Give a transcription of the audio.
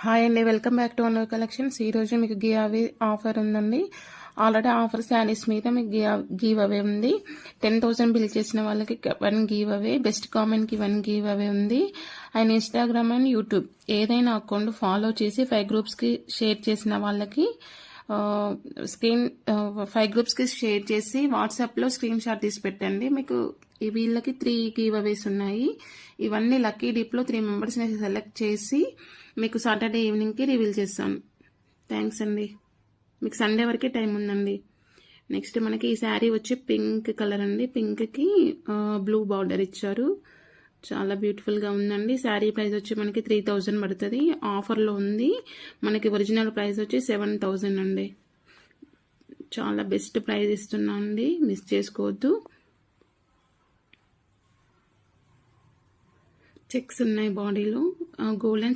Hi అండి, welcome back to అనర్ collections. ఈరోజు మీకు గివ్ అవే ఆఫర్ ఉందండి. ఆల్రెడీ ఆఫర్ శారీస్ మీద మీకు గివ్ అవే ఉంది. 10,000 బిల్ చేసిన వాళ్ళకి 1 గివ్ అవే, బెస్ట్ కామెంట్కి 1 గివ్ అవే ఉంది. అండ్ ఇన్స్టాగ్రామ్ అండ్ యూట్యూబ్ ఏదైనా అకౌంట్ ఫాలో చేసి 5 గ్రూప్స్కి షేర్ చేసిన వాళ్ళకి 5 గ్రూప్స్కి షేర్ చేసి వాట్సాప్లో స్క్రీన్ షాట్ తీసి పెట్టండి. మీకు వీళ్ళకి 3 గివ్ అవేస్ ఉన్నాయి. ఇవన్నీ లక్కీ డిప్లో 3 మెంబర్స్ని సెలెక్ట్ చేసి మీకు సాటర్డే ఈవినింగ్కి రివీల్ చేస్తాను. థ్యాంక్స్ అండి. మీకు సండే వరకే టైం ఉందండి. నెక్స్ట్ మనకి ఈ శారీ వచ్చి పింక్ కలర్ అండి. పింక్కి బ్లూ బార్డర్ ఇచ్చారు. చాలా బ్యూటిఫుల్గా ఉందండి. శారీ ప్రైస్ వచ్చి మనకి 3,000 పడుతుంది. ఆఫర్లో ఉంది. మనకి ఒరిజినల్ ప్రైస్ వచ్చి 7,000 అండి. చాలా బెస్ట్ ప్రైస్ ఇస్తున్నా అండి, మిస్ చేసుకోవద్దు. చెక్స్ ఉన్నాయి బాడీలో, గోల్డ్ అండ్